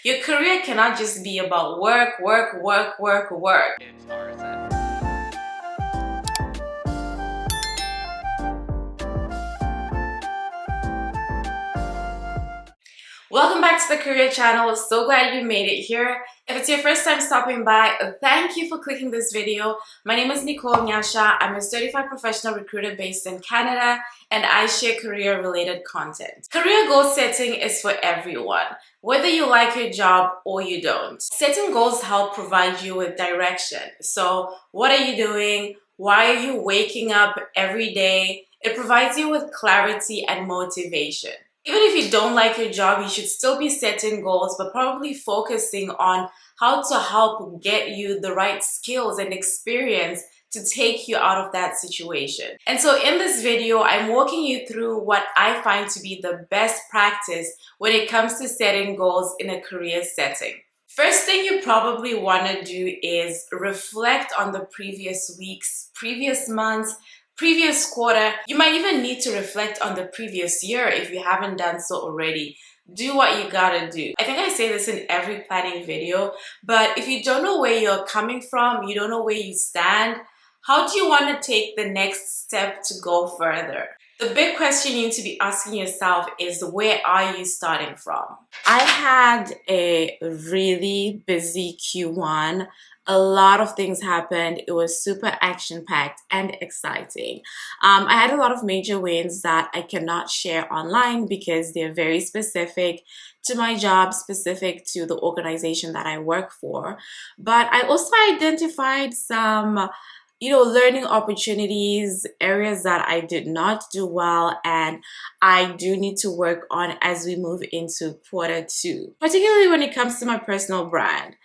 Your career cannot just be about work, work, work, work, work. Welcome back to the Career Channel. So glad you made it here. If it's your first time stopping by, thank you for clicking this video. My name is Nicole Nyasha. I'm a certified professional recruiter based in Canada, and I share career-related content. Career goal setting is for everyone, whether you like your job or you don't. Setting goals help provide you with direction. So what are you doing? Why are you waking up every day? It provides you with clarity and motivation. Even if you don't like your job, you should still be setting goals, but probably focusing on how to help get you the right skills and experience to take you out of that situation. And so in this video, I'm walking you through what I find to be the best practice when it comes to setting goals in a career setting. First thing you probably want to do is reflect on the previous weeks, previous months, previous quarter. You might even need to reflect on the previous year if you haven't done so already. Do what you gotta do. I think I say this in every planning video, but if you don't know where you're coming from, you don't know where you stand, how do you want to take the next step to go further? The big question you need to be asking yourself is, where are you starting from? I had a really busy Q1. A lot of things happened. It was super action-packed and exciting. I had a lot of major wins that I cannot share online because they're very specific to my job, specific to the organization that I work for. But I also identified some learning opportunities, areas that I did not do well, and I do need to work on as we move into quarter two, particularly when it comes to my personal brand.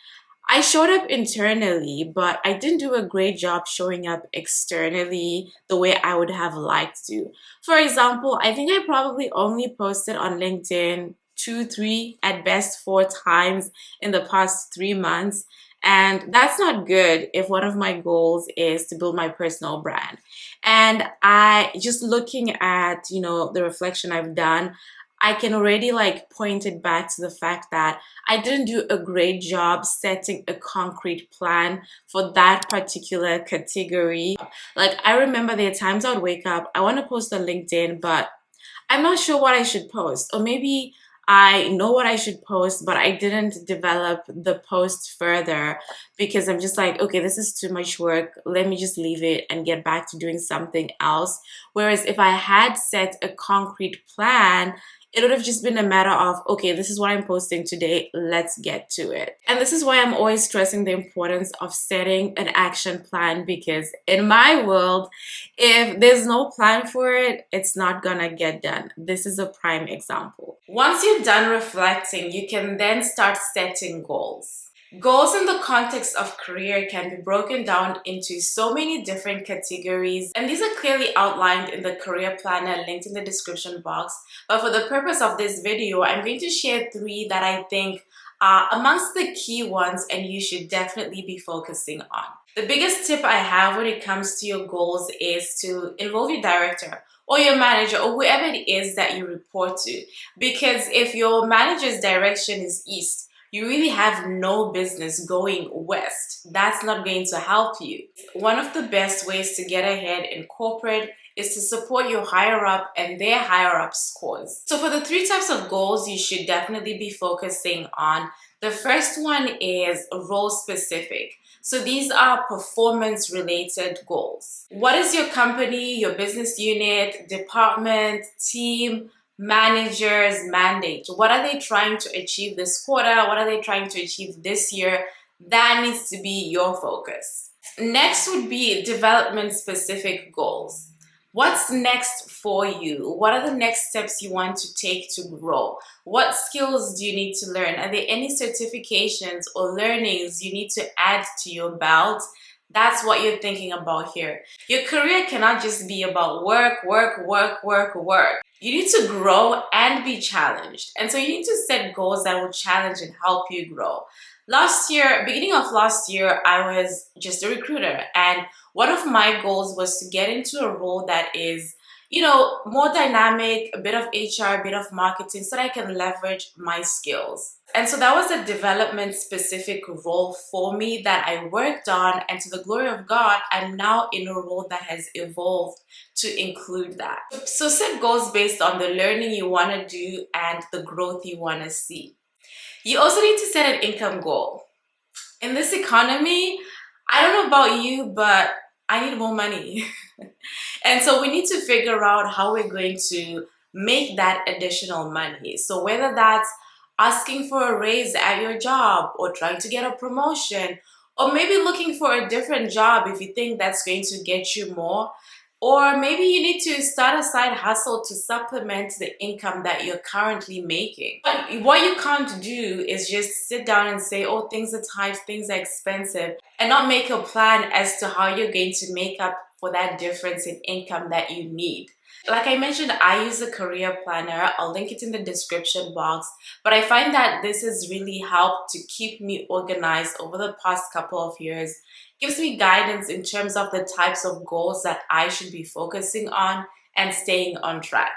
I showed up internally, but I didn't do a great job showing up externally the way I would have liked to. For example, I think I probably only posted on LinkedIn 2, 3, at best 4 times in the past 3 months. And that's not good if one of my goals is to build my personal brand. And I just looking at, the reflection I've done, I can already point it back to the fact that I didn't do a great job setting a concrete plan for that particular category. I remember there are times I would wake up, I want to post on LinkedIn, but I'm not sure what I should post. Or maybe I know what I should post, but I didn't develop the post further because I'm just like, okay, this is too much work. Let me just leave it and get back to doing something else. Whereas if I had set a concrete plan, it would have just been a matter of, okay, this is what I'm posting today, let's get to it. And this is why I'm always stressing the importance of setting an action plan, because in my world, if there's no plan for it, it's not gonna get done. This is a prime example. Once you're done reflecting, you can then start setting goals. Goals in the context of career can be broken down into so many different categories, and these are clearly outlined in the career planner linked in the description box. But for the purpose of this video, I'm going to share 3 that I think are amongst the key ones and you should definitely be focusing on. The biggest tip I have when it comes to your goals is to involve your director or your manager or whoever it is that you report to. Because if your manager's direction is east, you really have no business going west. That's not going to help you. One of the best ways to get ahead in corporate is to support your higher up and their higher up's cause. So for the 3 types of goals you should definitely be focusing on, the first one is role specific. So these are performance related goals. What is your company, your business unit, department, team, manager's mandate? What are they trying to achieve this quarter? What are they trying to achieve this year? That needs to be your focus. Next would be development specific goals. What's next for you? What are the next steps you want to take to grow? What skills do you need to learn? Are there any certifications or learnings you need to add to your belt? That's what you're thinking about here. Your career cannot just be about work, work, work, work, work. You need to grow and be challenged. And so you need to set goals that will challenge and help you grow. Beginning of last year, I was just a recruiter. And one of my goals was to get into a role that is more dynamic, a bit of HR, a bit of marketing, so that I can leverage my skills. And so that was a development specific role for me that I worked on, and to the glory of God, I'm now in a role that has evolved to include that. So set goals based on the learning you want to do and the growth you want to see. You also need to set an income goal. In this economy, I don't know about you, but I need more money. And so we need to figure out how we're going to make that additional money. So whether that's asking for a raise at your job, or trying to get a promotion, or maybe looking for a different job if you think that's going to get you more, or maybe you need to start a side hustle to supplement the income that you're currently making. But what you can't do is just sit down and say, oh, things are tight, things are expensive, and not make a plan as to how you're going to make up for that difference in income that you need. Like I mentioned, I use a career planner. I'll link it in the description box. But I find that this has really helped to keep me organized over the past couple of years. Gives me guidance in terms of the types of goals that I should be focusing on and staying on track.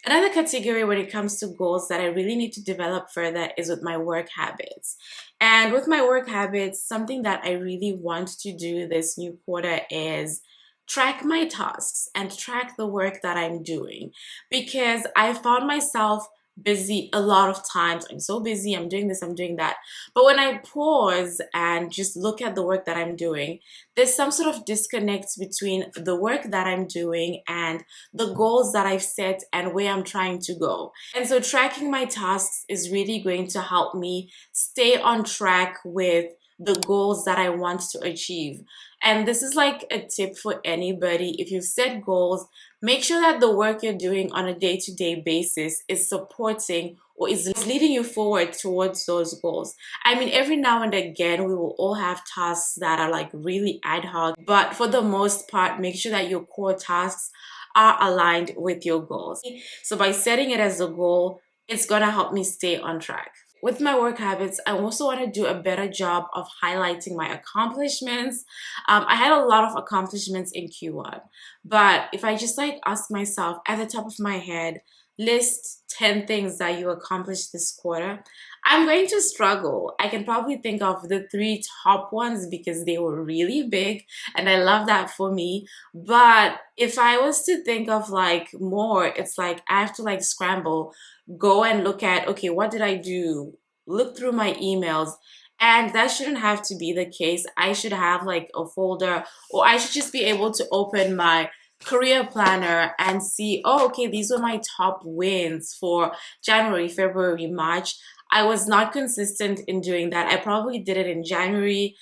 Another category when it comes to goals that I really need to develop further is with my work habits. And with my work habits, something that I really want to do this new quarter is track my tasks and track the work that I'm doing, because I found myself busy a lot of times. I'm so busy, I'm doing this, I'm doing that. But when I pause and just look at the work that I'm doing, there's some sort of disconnect between the work that I'm doing and the goals that I've set and where I'm trying to go. And so tracking my tasks is really going to help me stay on track with the goals that I want to achieve. And this is like a tip for anybody. If you've set goals, make sure that the work you're doing on a day-to-day basis is supporting or is leading you forward towards those goals. I mean, every now and again, we will all have tasks that are like really ad hoc, but for the most part, make sure that your core tasks are aligned with your goals. So by setting it as a goal, it's gonna help me stay on track. With my work habits, I also want to do a better job of highlighting my accomplishments. I had a lot of accomplishments in Q1, but if I just like ask myself at the top of my head, list 10 things that you accomplished this quarter, I'm going to struggle. I can probably think of the 3 top ones because they were really big, and I love that for me. But if I was to think of like more, it's like I have to like scramble, go and look at, okay, what did I do? Look through my emails. And that shouldn't have to be the case. I should have like a folder, or I should just be able to open my career planner and see, oh, okay, these were my top wins for January, February, March. I was not consistent in doing that. I probably did it in January,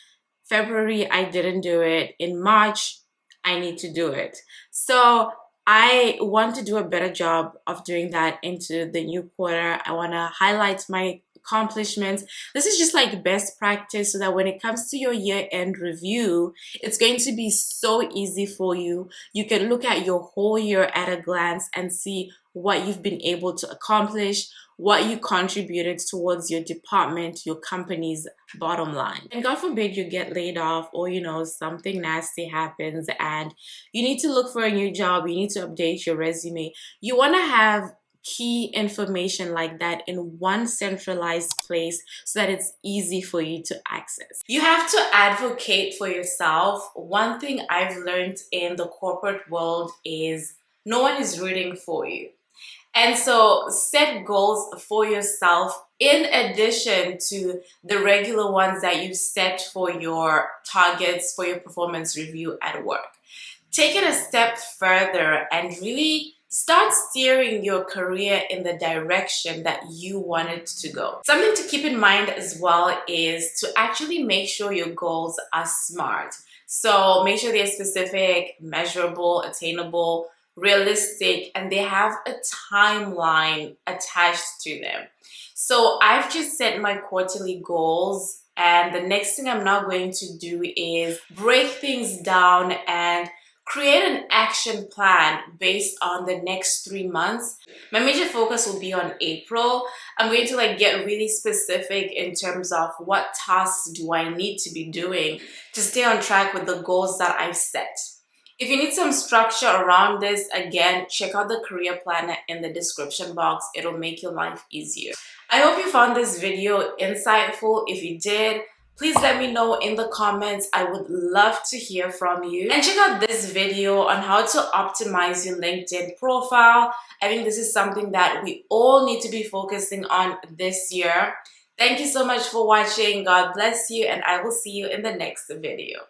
February, I didn't do it. In March, I need to do it. So I want to do a better job of doing that into the new quarter. I want to highlight my accomplishments. This is just like best practice so that when it comes to your year-end review, it's going to be so easy for you. You can look at your whole year at a glance and see what you've been able to accomplish, what you contributed towards your department, your company's bottom line. And God forbid you get laid off, or something nasty happens and you need to look for a new job, you need to update your resume. You want to have key information like that in one centralized place so that it's easy for you to access. You have to advocate for yourself. One thing I've learned in the corporate world is no one is rooting for you. And so set goals for yourself in addition to the regular ones that you set for your targets for your performance review at work. Take it a step further and really start steering your career in the direction that you want it to go. Something to keep in mind as well is to actually make sure your goals are SMART. So make sure they're specific, measurable, attainable, realistic, and they have a timeline attached to them. So I've just set my quarterly goals, and the next thing I'm now going to do is break things down and create an action plan based on the next 3 months. My major focus will be on April. I'm going to get really specific in terms of what tasks do I need to be doing to stay on track with the goals that I've set. If you need some structure around this, again, check out the career planner in the description box. It'll make your life easier. I hope you found this video insightful. If you did, please let me know in the comments. I would love to hear from you. And check out this video on how to optimize your LinkedIn profile. I think this is something that we all need to be focusing on this year. Thank you so much for watching. God bless you, and I will see you in the next video.